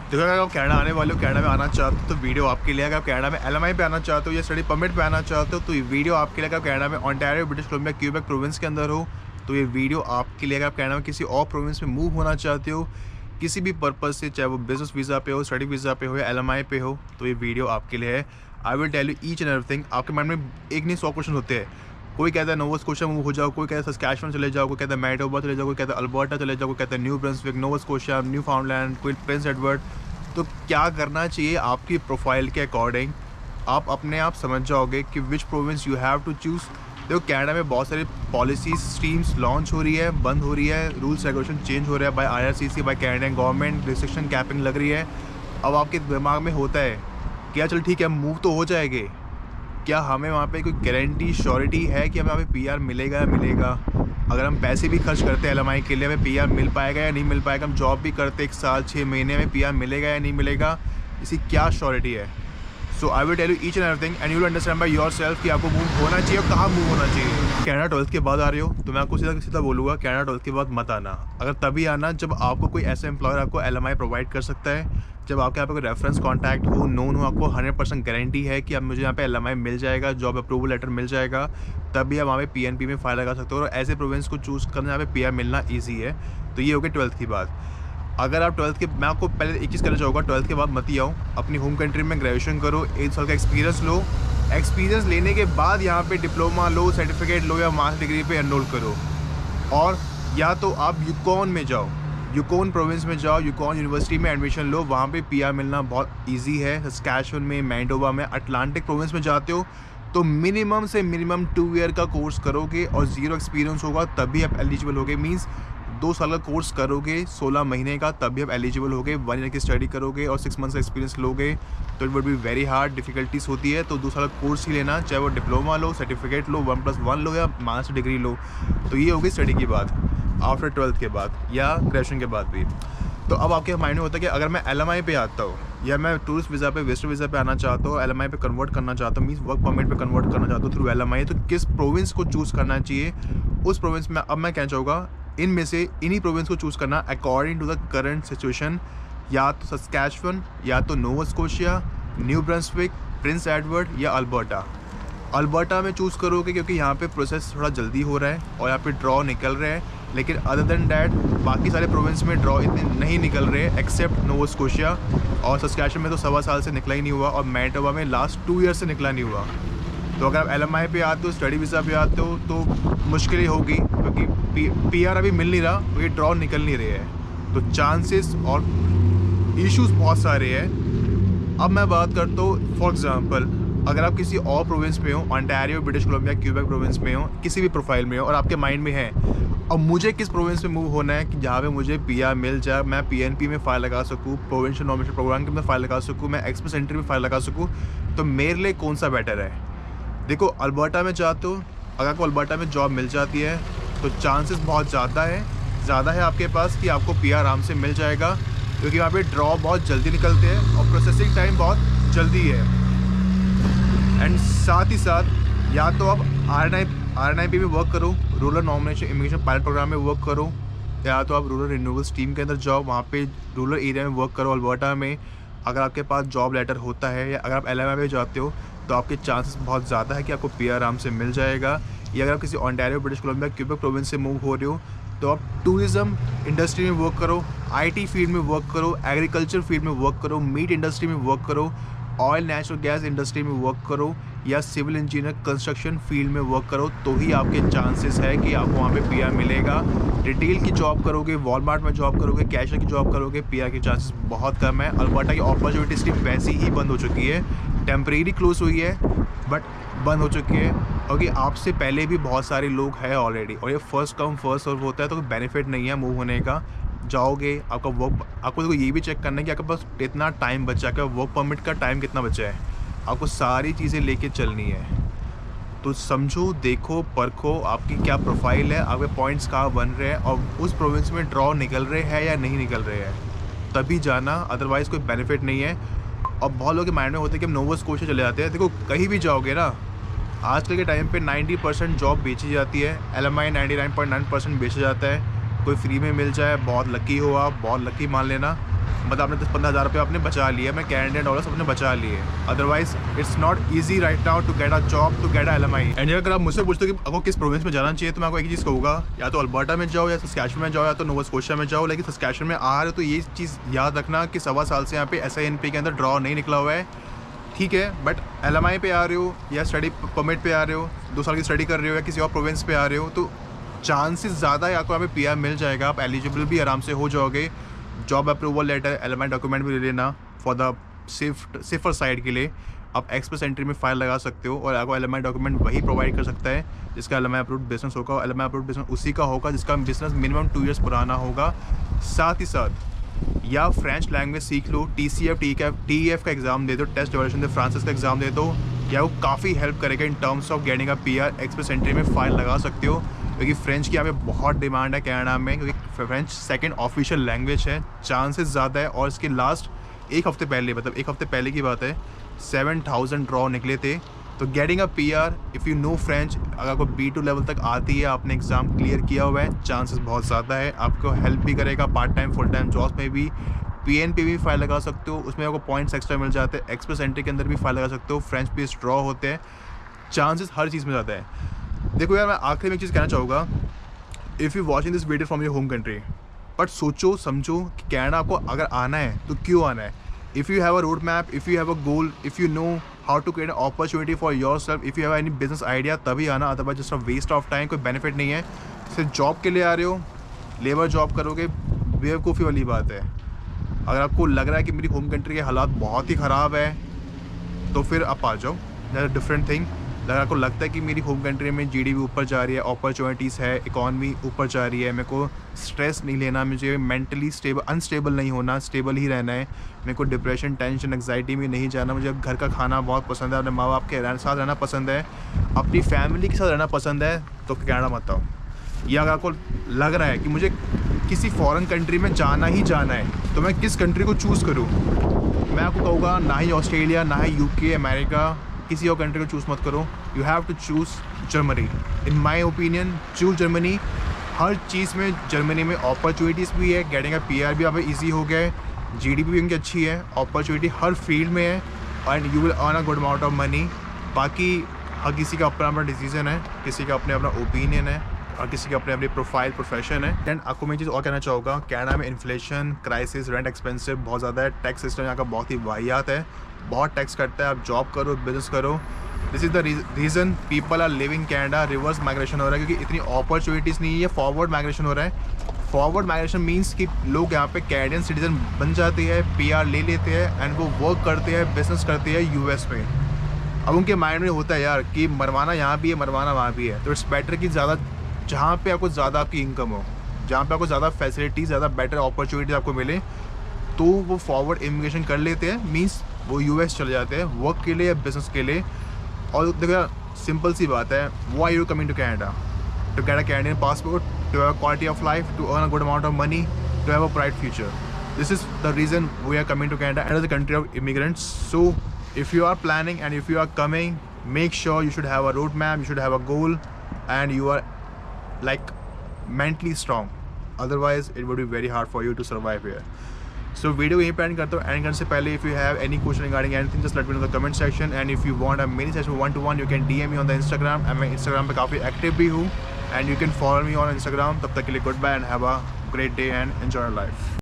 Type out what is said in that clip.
देखो, अगर आप कनाडा आने वाले हो, कनाडा में आना चाहते हो तो वीडियो आपके लिए। अगर आप कनाडा में एलएमआई पे आना चाहते हो या स्टडी परमिट पे आना चाहते हो तो ये वीडियो आपके लिए। अगर आप कनाडा में Ontario, British Columbia, Quebec province के अंदर हो तो ये वीडियो आपके लिए। अगर आप कनाडा में किसी और प्रोविंस में मूव होना चाहते हो किसी भी पर्पज़ से, चाहे वो बिजनेस वीज़ा पे हो, स्टडी वीज़ा पे हो या एलएमआई पे हो, तो ये वीडियो आपके लिए है। I will tell you each and everything. आपके माइंड में एक नहीं 100 क्वेश्चन होते हैं। कोई कहता है नोवा स्कोशिया मूव हो जाओ, कोई कहता है सस्कैचुअन चले जाओ, कोई कहता है मैनिटोबा चले जाओ, कोई कहता है अल्बर्टा चले जाओ, कोई कहता है न्यू ब्रंसविक, नोवा स्कोशिया, न्यू फाउंडलैंड, कोई प्रिंस एडवर्ड। तो क्या करना चाहिए आपकी प्रोफाइल के अकॉर्डिंग, आप अपने आप समझ जाओगे कि which province you have to choose. देखो, कनाडा में बहुत सारी पॉलिसीज स्ट्रीम्स लॉन्च हो रही है, बंद हो रही है, रूल्स रेगुलेशन चेंज हो रहा है by IRCC, by Canadian government, restriction capping लग रही है। अब आपके दिमाग में होता है क्या, चल ठीक है मूव तो हो जाएंगे, क्या हमें वहाँ पे कोई गारंटी श्योरिटी है कि हमें वहाँ पे पीआर मिलेगा या मिलेगा? अगर हम पैसे भी खर्च करते हैं एलएमआई के लिए, हमें पीआर मिल पाएगा या नहीं मिल पाएगा? हम जॉब भी करते 1 साल 6 महीने में, पीआर मिलेगा या नहीं मिलेगा? इसकी क्या श्योरिटी है? So I will tell you each and everything and you will understand by yourself कि आपको मूव होना चाहिए और कहाँ मूव होना चाहिए। कनाडा 12th के बाद आ रहे हो तो मैं आपको सीधा सीधा बोलूँगा, कनाडा 12th के बाद मत आना। अगर तभी आना जब आपको कोई ऐसा एम्प्लॉयर आपको एलएमआई प्रोवाइड कर सकता है, जब आपके यहाँ पे कोई रेफरेंस कॉन्टैक्ट हो, नोन हो, आपको 100% गारंटी है कि अब मुझे यहाँ पे एलएमआई मिल जाएगा, जॉब अप्रूवल लेटर मिल जाएगा, तभी आप वहाँ पे पीएनपी में फाइल लगा सकते हो। और ऐसे प्रोविंस को चूज़ करना जहाँ पे पीआर मिलना ईजी है। तो ये हो गया 12th की बात। अगर आप 12th के, मैं आपको पहले एक चीज़ कहना चाहूँगा, 12th के बाद मत ही आओ, अपनी होम कंट्री में ग्रेजुएशन करो, 1 साल का एक्सपीरियंस लो। एक्सपीरियंस लेने के बाद यहाँ पे डिप्लोमा लो, सर्टिफिकेट लो या मास्टर डिग्री पे एनरोल करो। और या तो आप यूकॉन में जाओ, यूकॉन प्रोविंस में जाओ, यूकॉन यूनिवर्सिटी में एडमिशन लो, वहाँ पे पीआर मिलना बहुत ईजी है। सस्कैचुअन में, मैनिटोबा में, अटलांटिक प्रोविंस में जाते हो तो मिनिमम से मिनिमम 2 ईयर का कोर्स करोगे और 0 एक्सपीरियंस होगा तभी आप एलिजिबल होगे। मीन्स 2 साल का कोर्स करोगे 16 महीने का, तभी आप एलिजिबल होगे। 1 ईयर की स्टडी करोगे और 6 मंथ्स का एक्सपीरियंस लोगे तो it would be very hard, difficulties होती है। तो 2 साल का कोर्स ही लेना, चाहे वो डिप्लोमा लो, सर्टिफिकेट लो, 1+1 लो या मास्टर डिग्री लो। तो ये होगी स्टडी की बात आफ्टर 12th के बाद या ग्रेजुएशन के बाद भी। तो अब आपके माइंड में होता है कि अगर मैं एलएमआई पे आता हूँ या मैं टूरिस्ट वीज़ा पे, विजिटर वीज़ा पे आना चाहता हूँ, एलएमआई पे कन्वर्ट करना चाहता हूँ, मीन्स वर्क परमिट पे कन्वर्ट करना चाहता हूँ थ्रू एलएमआई, तो किस प्रोविंस को चूज़ करना चाहिए? उस प्रोविंस में अब मैं कहना चाहूँगा इनमें से इन्हीं प्रोविंस को चूज़ करना according to the current situation. या तो सस्कैचुअन, या तो Nova Scotia, New Brunswick, Prince Edward या अल्बर्टा। अल्बर्टा में चूज़ करोगे क्योंकि यहाँ पे प्रोसेस थोड़ा जल्दी हो रहा है और यहाँ पे ड्रॉ निकल रहे हैं। लेकिन अदर देन डैट बाकी सारे प्रोविंस में ड्रॉ इतने नहीं निकल रहे एक्सेप्ट नोवा स्कोशिया, और सस्कैचुअन में तो 1.25 साल से निकला ही नहीं हुआ, और मैनिटोबा में लास्ट 2 ईयर से निकला नहीं हुआ। तो अगर आप एलएमआई पे आते हो, स्टडी वीज़ा पे आते हो तो मुश्किल ही होगी क्योंकि पीआर अभी मिल नहीं रहा, क्योंकि ड्रॉ निकल नहीं रहे हैं। तो चांसेस और इश्यूज बहुत सारे हैं। अब मैं बात करता हूँ फॉर एग्जांपल, अगर आप किसी और प्रोविंस में हो, Ontario, British Columbia, Quebec province में हो, किसी भी प्रोफाइल में हो और आपके माइंड में है अब मुझे किस प्रोविंस में मूव होना है कि जहाँ पे मुझे पीआर मिल जाए, मैं पीएनपी में फ़ाइल लगा सकूँ, प्रोविंशियल नॉमिनेशन प्रोग्राम के अंदर फ़ाइल लगा सकूँ, मैं एक्सप्रेस एंट्री में फ़ाइल लगा सकूँ, तो मेरे लिए कौन सा बेटर है? देखो, अल्बर्टा में जाते हो, अगर आपको अल्बर्टा में जॉब मिल जाती है तो चांसेस बहुत ज़्यादा है आपके पास कि आपको पीआर आराम से मिल जाएगा, क्योंकि वहाँ पे ड्रॉ बहुत जल्दी निकलते हैं और प्रोसेसिंग टाइम बहुत जल्दी है। एंड साथ ही साथ या तो आप आर9 पे भी वर्क करो, rural nomination immigration pilot program में वर्क करो, या तो आप रूरल रिन्यूअल्स टीम के अंदर जाओ, वहाँ पे रूरल एरिया में वर्क करो अल्बर्टा में। अगर आपके पास जॉब लेटर होता है या अगर आप एलएमआई पे जाते हो तो आपके चांसेस बहुत ज़्यादा है कि आपको पीआर आराम से मिल जाएगा। या अगर आप किसी Ontario, British Columbia, Quebec province से मूव हो रहे हो तो आप टूरिज़्म इंडस्ट्री में वर्क करो, आईटी फील्ड में वर्क करो, एग्रीकल्चर फील्ड में वर्क करो, मीट इंडस्ट्री में वर्क करो, ऑयल नेचुरल गैस इंडस्ट्री में वर्क करो, या सिविल इंजीनियर कंस्ट्रक्शन फील्ड में वर्क करो, तो ही आपके चांसेस है कि आपको वहाँ पे पीआर मिलेगा। रिटेल की जॉब करोगे, वॉलमार्ट में जॉब करोगे, कैशियर की जॉब करोगे, पीआर के चांसेस बहुत कम है। अल्बर्टा की अपॉर्चुनिटी स्ट्रीम वैसी ही बंद हो चुकी है, टेम्परेरी क्लोज हुई है बट बंद हो चुकी है, क्योंकि आपसे पहले भी बहुत सारे लोग हैं ऑलरेडी, और ये फर्स्ट कम फर्स्ट सर्व होता है, तो कोई बेनिफिट नहीं है मूव होने का। जाओगे आपका वर्क, आपको देखो ये भी चेक करना है कि आपके पास कितना टाइम बचा है, वर्क परमिट का टाइम कितना बचा है, आपको सारी चीज़ें लेके चलनी है। तो समझो, देखो, परखो आपकी क्या प्रोफाइल है, आपके पॉइंट्स कहाँ बन रहे हैं और उस प्रोविंस में ड्रॉ निकल रहे हैं या नहीं निकल रहे हैं, तभी जाना, अदरवाइज़ कोई बेनिफिट नहीं है। और बहुत लोगों के माइंड में होता है कि हम नोवा स्कोशिया चले जाते हैं। देखो, कहीं भी जाओगे ना, आजकल के टाइम पे 90% जॉब बेची जाती है, एलएमआई 99.9% बेचा जाता है। कोई फ्री में मिल जाए, बहुत लकी हो आप, बहुत लकी मान लेना। मतलब आपने 10-15 हज़ार रुपये आपने बचा लिए, अपने कैनेडियन डॉलर्स अपने बचा लिए। Otherwise it's not easy right now to get a job, to get a LMI। And अगर आप मुझसे पूछते हो कि आपको किस प्रोविंस में जाना चाहिए, तो मैं आपको एक चीज़ कहूँगा, या तो अल्बर्टा में जाओ, या सस्कैचुअन में जाओ, या तो नोवा स्कोशिया में जाओ। लेकिन सस्कैचुअन में आ रहे हो तो ये चीज़ याद रखना कि 1.25 साल से यहाँ पे SINP के अंदर ड्रॉ नहीं निकला हुआ है, ठीक है। बट LMI पे आ रहे हो या स्टडी परमिट पे आ रहे हो, 2 साल की स्टडी कर रहे हो, या किसी और प्रोविंस पे आ रहे हो, तो चांसेस ज़्यादा है आपको यहाँ पे PR मिल जाएगा, आप एलिजिबल भी आराम से हो जाओगे। Job approval letter, LMI document भी ले लेना फॉर द सेफर साइड के लिए। आप एक्सप्रेस एंट्री में फ़ाइल लगा सकते हो, और आपको LMI डॉक्यूमेंट वही प्रोवाइड कर सकता है जिसका LMI अप्रूव्ड बिजनेस होगा। LMI अप्रूव्ड बिजनेस उसी का होगा जिसका बिजनेस मिनिमम 2 ईयर्स पुराना होगा। साथ ही साथ या फ्रेंच लैंग्वेज सीख लो, TCF TEF का एग्ज़ाम दे दो, टेस्ट डेवलेशन दे फ्रांसिस का एग्ज़ाम दे दो, या वो काफ़ी हेल्प करेगा in terms of getting a PR। Express entry में फ़ाइल लगा सकते हो, क्योंकि फ़्रेंच की यहाँ पे बहुत डिमांड है कनाडा में, क्योंकि फ्रेंच सेकंड ऑफिशियल लैंग्वेज है, चांसेस ज़्यादा है। और इसके लास्ट एक हफ़्ते पहले, मतलब एक हफ़्ते पहले की बात है, 7000 ड्रॉ निकले थे। तो getting a PR if you know French, अगर आपको B2 लेवल तक आती है, आपने एग्ज़ाम क्लियर किया हुआ है, चांसेस बहुत ज़्यादा है। आपको हेल्प भी करेगा part time full time jobs में भी। PN पे भी फ़ाइल लगा सकते हो, उसमें आपको पॉइंट्स एक्स्ट्रा मिल जाते हैं। एक्सप्रेस एंट्री के अंदर भी फ़ाइल लगा सकते हो, फ्रेंच बेस्ड ड्रॉ होते हैं, चांसेस हर चीज़ में ज़्यादा है। देखो यार, मैं आखिरी में एक चीज़ कहना चाहूँगा, if you watching this video from your home country, but सोचो समझो कि कनाडा आपको अगर आना है तो क्यों आना है। If you have a road map, if you have a goal, if you know how to create opportunity for yourself, if you have any business idea, तभी आना। Otherwise just a waste of time, कोई benefit नहीं है। सिर्फ job के लिए आ रहे हो, लेबर जॉब करोगे, बेवकूफ़ी वाली बात है। अगर आपको लग रहा है कि मेरी होम कंट्री के हालात बहुत ही ख़राब है, तो फिर आप आ जाओ, दैट्स अ डिफरेंट थिंग। अगर आपको लगता है कि मेरी होम कंट्री में GDP ऊपर जा रही है, अपॉर्चुनिटीज़ है, इकॉनमी ऊपर जा रही है, मेरे को स्ट्रेस नहीं लेना, मुझे मेंटली अनस्टेबल नहीं होना, स्टेबल ही रहना है, मेरे को डिप्रेशन, टेंशन, एंग्जाइटी में नहीं जाना, मुझे घर का खाना बहुत पसंद है, अपने माँ बाप के साथ रहना पसंद है, अपनी फैमिली के साथ रहना पसंद है, तो कनाडा मत आओ। या अगर आपको लग रहा है कि मुझे किसी फॉरेन कंट्री में जाना ही जाना है, तो मैं किस कंट्री को चूज़ करूँ, मैं आपको कहूँगा ना ही ऑस्ट्रेलिया, ना ही UK, अमेरिका, किसी और कंट्री को चूज़ मत करो। You have to choose Germany. In my opinion choose Germany. हर चीज़ में जर्मनी में अपॉर्चुनिटीज़ भी है, गेटिंग अ PR भी यहाँ पे ईजी हो गया है, GDP भी उनकी अच्छी है, अपॉर्चुनिटी हर फील्ड में है, and you will earn a good amount of money. बाकी हर किसी का अपना अपना डिसीजन है, किसी का अपना ओपिनियन है, और किसी का अपनी प्रोफाइल, प्रोफेशन है। एंड आपको मैं चीज़ और कहना चाहूँगा, कनाडा में इन्फ्लेशन, क्राइसिस, रेंट एक्सपेंसिव बहुत ज़्यादा है, टैक्स सिस्टम यहाँ का बहुत ही वाहियात है, बहुत टैक्स करता है। आप जॉब करो, बिजनेस करो, this is the reason people are leaving Canada. Reverse migration हो रहा है, क्योंकि इतनी अपॉर्चुनिटीज़ नहीं है, फॉरवर्ड माइग्रेशन हो रहा है। फॉरवर्ड माइग्रेशन मीन्स कि लोग यहाँ पे कैनेडियन सिटीजन बन जाते हैं, PR ले लेते हैं, एंड वो वर्क करते हैं, बिजनेस करते हैं US में। अब उनके माइंड में होता है यार कि मरवाना यहाँ भी है, मरवाना वहाँ भी है, तो इट्स बेटर कि ज़्यादा जहाँ पे आपको ज़्यादा आपकी इनकम हो, जहाँ पे आपको ज़्यादा फैसिलिटीज़, ज़्यादा बेटर अपॉर्चुनिटीज़ आपको मिले, तो वो फॉरवर्ड इमिग्रेशन कर लेते हैं, मीन्स वो US चले जाते हैं वर्क के लिए या बिजनेस के लिए। और देखो सिंपल सी बात है, why are you coming to Canada? To get a Canadian passport, to have a quality of life, to earn a good amount of money, to have a bright future. This is the reason we are coming to Canada and the country of immigrants. So if you are planning and if you are coming, make sure you should have a road map, you should have a goal, and you are like mentally strong, otherwise it would be very hard for you to survive here. So video यहीं पे end करता हूँ। End करने से पहले if you have any question regarding anything, just let me know the comment section, and if you want a mini session 1-to-1, you can DM me on the Instagram, and मैं Instagram पे काफ़ी active भी हूँ, and you can follow me on Instagram। तब तक के लिए goodbye and have a great day and enjoy your life.